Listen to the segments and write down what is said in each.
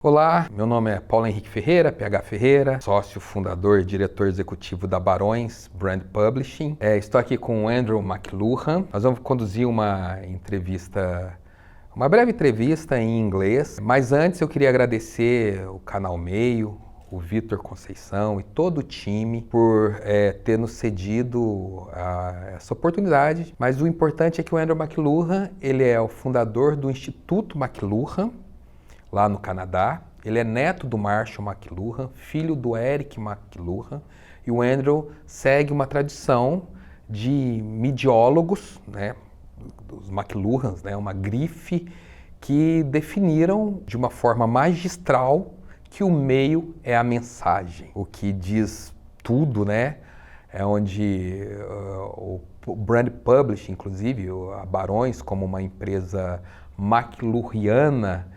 Olá, meu nome é Paulo Henrique Ferreira, PH Ferreira, sócio, fundador e diretor executivo da Barões Brand Publishing. Estou aqui com o Andrew McLuhan. Nós vamos conduzir uma breve entrevista em inglês, mas antes eu queria agradecer o Canal Meio, o Vitor Conceição e todo o time por ter nos cedido essa oportunidade. Mas o importante é que o Andrew McLuhan, ele é o fundador do Instituto McLuhan, lá no Canadá. Ele é neto do Marshall McLuhan, filho do Eric McLuhan, e o Andrew segue uma tradição de midiólogos, né, dos McLuhans, né, uma grife que definiram de uma forma magistral que o meio é a mensagem, o que diz tudo, né? É onde o Brand Publishing, inclusive, a Barões, como uma empresa McLuhaniana,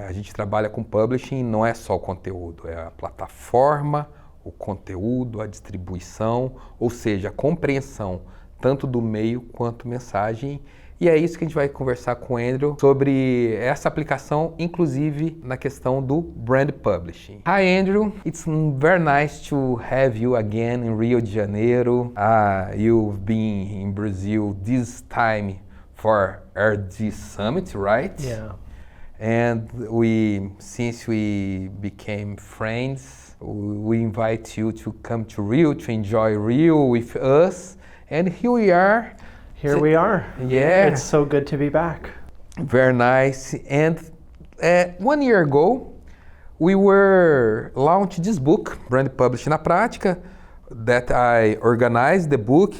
a gente trabalha com publishing, não é só o conteúdo, é a plataforma, o conteúdo, a distribuição, ou seja, a compreensão tanto do meio quanto mensagem. E é isso que a gente vai conversar com o Andrew sobre essa aplicação, inclusive na questão do brand publishing. Hi Andrew, it's very nice to have you again in Rio de Janeiro. You've been in Brazil this time for RD Summit, right? Yeah. And since we became friends, we invite you to come to Rio to enjoy Rio with us. And here we are. Here we are. Yeah. It's so good to be back. Very nice. And 1 year ago, we were launched this book, Brand Publishing na Prática, that I organized the book,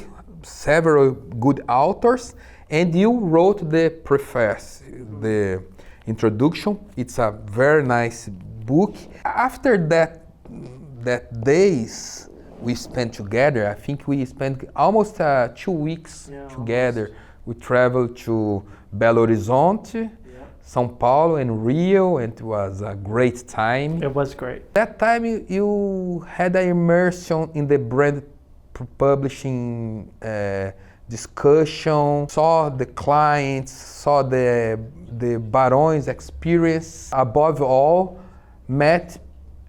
several good authors, and you wrote the preface, the introduction. It's a very nice book. After that days we spent together, I think we spent almost 2 weeks together. We traveled to Belo Horizonte, São Paulo and Rio, and it was a great time. It was great. That time you had an immersion in the brand publishing discussion, saw the clients, saw the Barões experience. Above all, met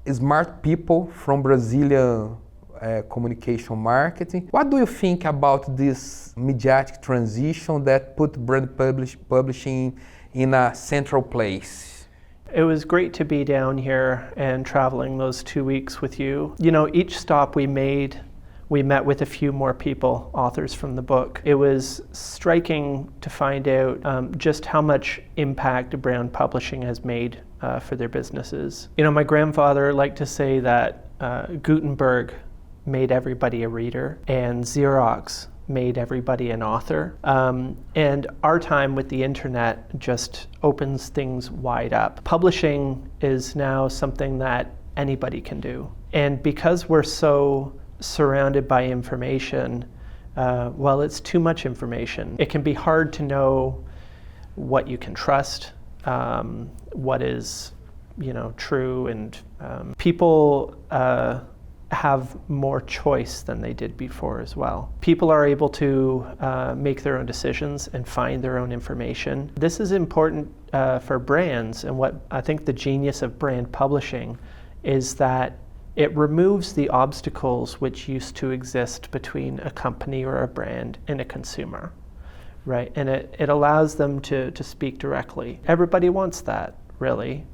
smart people from Brazilian communication marketing. What do you think about this midiática transition that put brand publishing in a central place? It was great to be down here and traveling those 2 weeks with you. You know, each stop we made, we met with a few more people, authors from the book. It was striking to find out just how much impact brand publishing has made for their businesses. You know, my grandfather liked to say that Gutenberg made everybody a reader and Xerox made everybody an author. And our time with the internet just opens things wide up. Publishing is now something that anybody can do. And because we're so surrounded by information, it's too much information. It can be hard to know what you can trust, what is, true, and people have more choice than they did before as well. People are able to make their own decisions and find their own information. This is important for brands, and what I think the genius of brand publishing is that it removes the obstacles which used to exist between a company or a brand and a consumer, right? And it allows them to speak directly. Everybody wants that, really,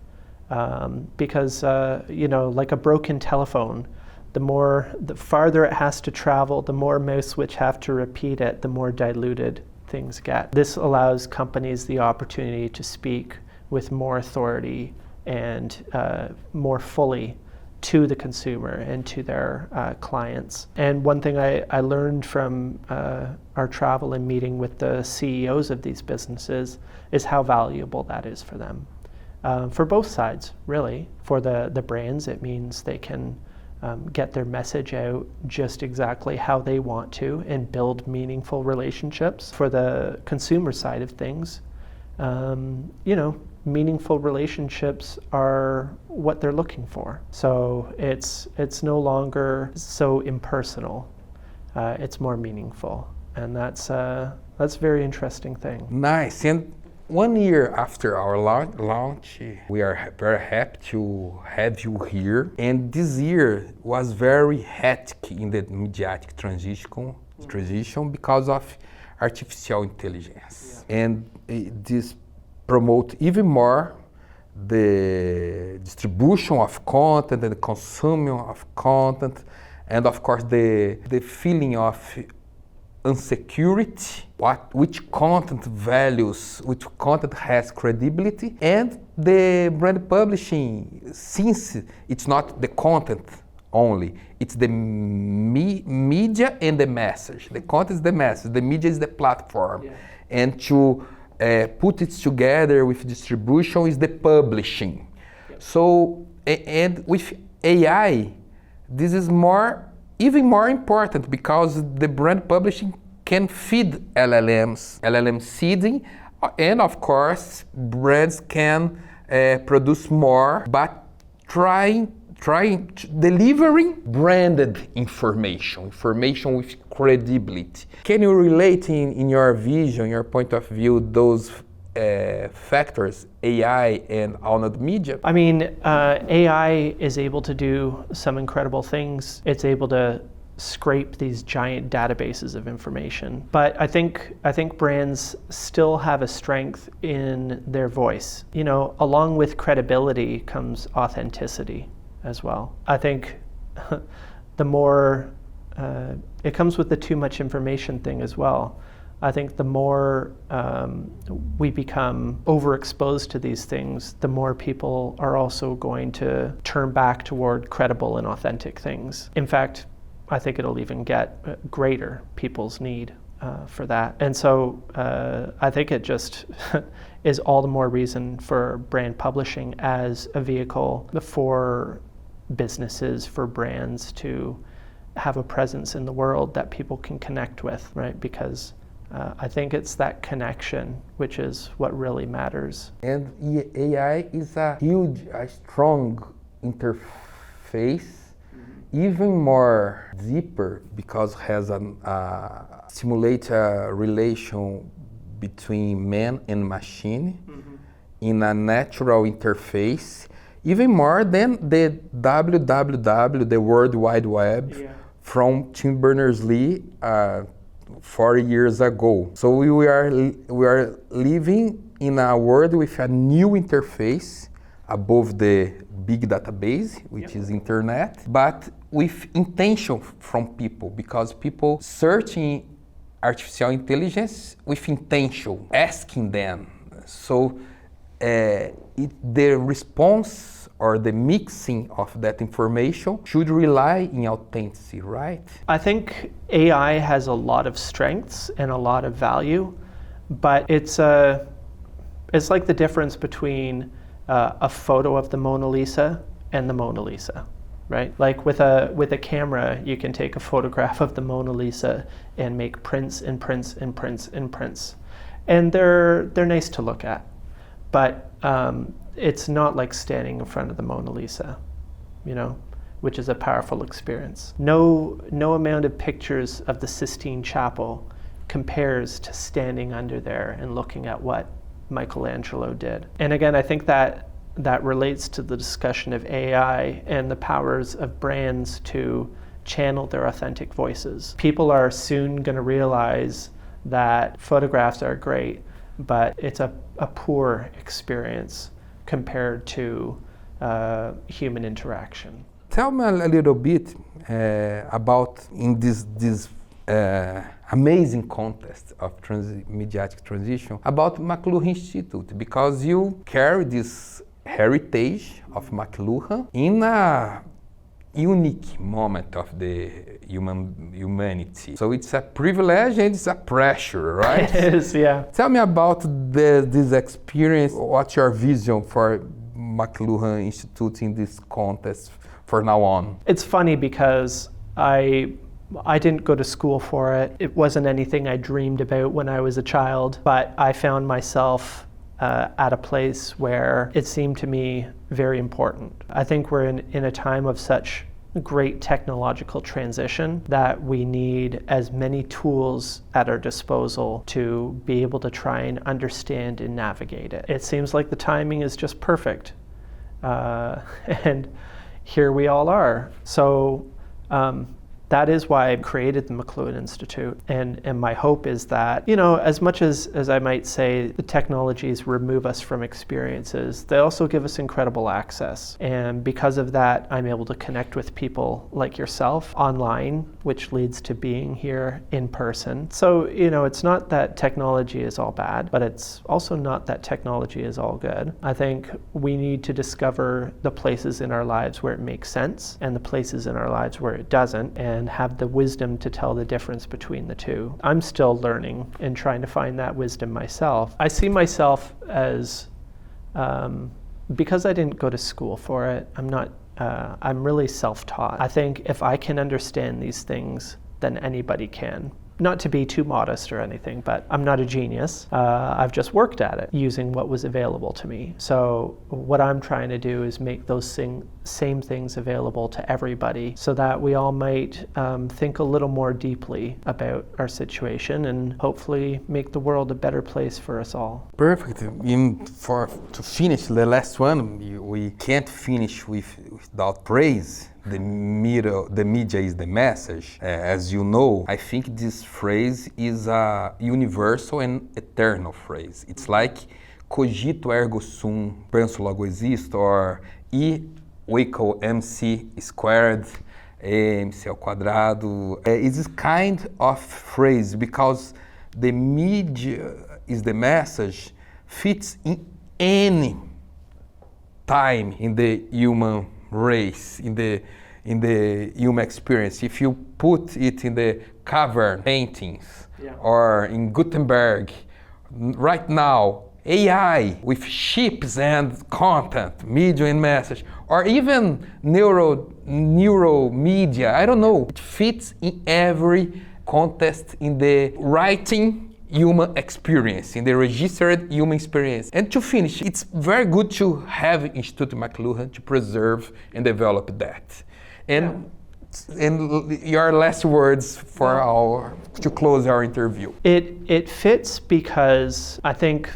because, like a broken telephone, the farther it has to travel, the more mouse switch have to repeat it, the more diluted things get. This allows companies the opportunity to speak with more authority and more fully to the consumer and to their clients. And one thing I learned from our travel and meeting with the CEOs of these businesses is how valuable that is for them. For both sides, really. For the brands, it means they can get their message out just exactly how they want to and build meaningful relationships. For the consumer side of things, meaningful relationships are what they're looking for. So it's no longer so impersonal. It's more meaningful, and that's a very interesting thing. Nice. And 1 year after our launch, we are very happy to have you here. And this year was very hectic in the midiatic transition because of artificial intelligence. Yeah. And this promotes even more the distribution of content and the consumption of content, and of course the feeling of insecurity, which content values, which content has credibility, and the brand publishing, since it's not the content only, it's the media and the message. The content is the message, the media is the platform. Yeah. And to put it together with distribution is the publishing. Yep. So, and with AI, this is even more important because the brand publishing can feed LLM seeding, and of course, brands can produce more, but delivering branded information with credibility. Can you relate in your vision, your point of view, those factors, AI and owned media? I mean, AI is able to do some incredible things. It's able to scrape these giant databases of information. But I think brands still have a strength in their voice. You know, along with credibility comes authenticity as well. I think the more, it comes with the too much information thing as well. I think the more we become overexposed to these things, the more people are also going to turn back toward credible and authentic things. In fact, I think it'll even get greater, people's need for that. And so I think it just is all the more reason for brand publishing as a vehicle for businesses, for brands to have a presence in the world that people can connect with, right? Because I think it's that connection which is what really matters. And AI is a strong interface, even more deeper because has simulate a relation between man and machine in a natural interface, even more than the WWW, the World Wide Web, from Tim Berners-Lee 40 years ago. So we are living in a world with a new interface above the big database, which is internet, but with intention from people, because people searching artificial intelligence with intention, asking them. So the response or the mixing of that information should rely in authenticity, right? I think AI has a lot of strengths and a lot of value, but it's like the difference between a photo of the Mona Lisa and the Mona Lisa, right? Like with a camera, you can take a photograph of the Mona Lisa and make prints and prints and prints and prints, and they're nice to look at, but it's not like standing in front of the Mona Lisa, you know, which is a powerful experience. No amount of pictures of the Sistine Chapel compares to standing under there and looking at what Michelangelo did. And again, I think that relates to the discussion of AI and the powers of brands to channel their authentic voices. People are soon going to realize that photographs are great, but it's a poor experience compared to human interaction. Tell me a little bit about in this amazing contest of midiatic transition about McLuhan Institute, because you carry this heritage of McLuhan in a unique moment of the humanity. So it's a privilege and it's a pressure, right? It is, yeah. Tell me about this experience. What's your vision for McLuhan Institute in this contest for now on? It's funny because I didn't go to school for it. It wasn't anything I dreamed about when I was a child, but I found myself at a place where it seemed to me very important. I think we're in a time of such great technological transition that we need as many tools at our disposal to be able to try and understand and navigate it. It seems like the timing is just perfect. And here we all are. So that is why I created the McLuhan Institute. And my hope is that, as much as I might say the technologies remove us from experiences, they also give us incredible access. And because of that, I'm able to connect with people like yourself online, which leads to being here in person. So, it's not that technology is all bad, but it's also not that technology is all good. I think we need to discover the places in our lives where it makes sense and the places in our lives where it doesn't, and have the wisdom to tell the difference between the two. I'm still learning and trying to find that wisdom myself. I see myself as, because I didn't go to school for it, I'm really self-taught. I think if I can understand these things, then anybody can. Not to be too modest or anything, but I'm not a genius. I've just worked at it using what was available to me. So what I'm trying to do is make those same things available to everybody so that we all might think a little more deeply about our situation and hopefully make the world a better place for us all. Perfect. To finish the last one, we can't finish without praise. The media is the message. As you know, I think this phrase is a universal and eternal phrase. It's like cogito ergo sum, penso logo existo, or E equal MC squared, MC ao quadrado. It's this kind of phrase because the media is the message fits in any time in the human race, in the human experience. If you put it in the cavern paintings or in Gutenberg, right now, AI with chips and content, media and message, or even neuro media, I don't know. It fits in every context in the writing human experience, in the registered human experience. And to finish, it's very good to have Institute McLuhan to preserve and develop that. And your last words to close our interview. It fits because I think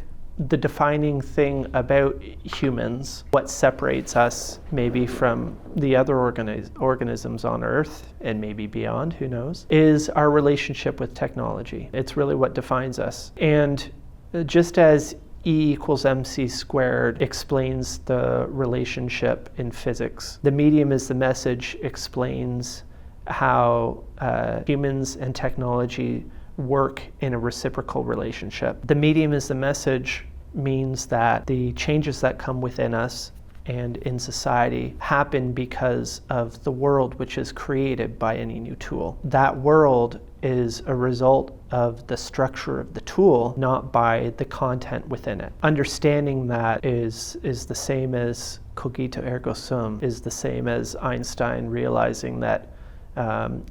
the defining thing about humans, what separates us maybe from the other organisms on Earth and maybe beyond, who knows, is our relationship with technology. It's really what defines us. And just as E equals MC squared explains the relationship in physics, the medium is the message explains how humans and technology work in a reciprocal relationship. The medium is the message means that the changes that come within us and in society happen because of the world which is created by any new tool. That world is a result of the structure of the tool, not by the content within it. Understanding that is the same as cogito ergo sum, is the same as Einstein realizing that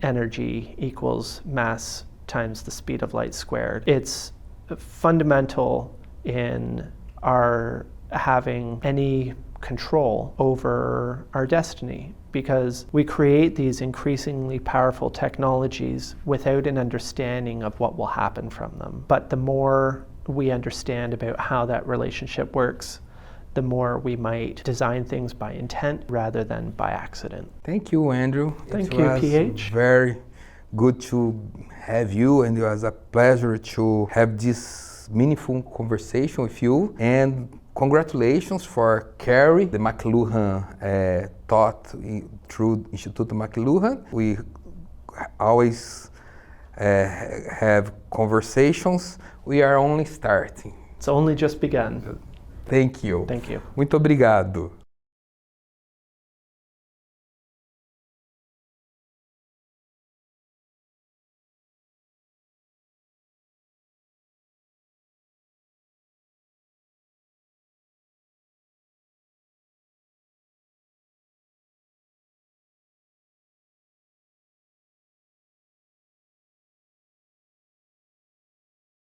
energy equals mass times the speed of light squared. It's fundamental in our having any control over our destiny, because we create these increasingly powerful technologies without an understanding of what will happen from them. But the more we understand about how that relationship works, the more we might design things by intent rather than by accident. Thank you, Andrew. Thank you, PH. Very good to have you, and it was a pleasure to have this meaningful conversation with you. And congratulations for Carrie, the McLuhan taught through Institute McLuhan. We always have conversations. We are only starting. It's only just begun. Thank you. Thank you. Muito obrigado.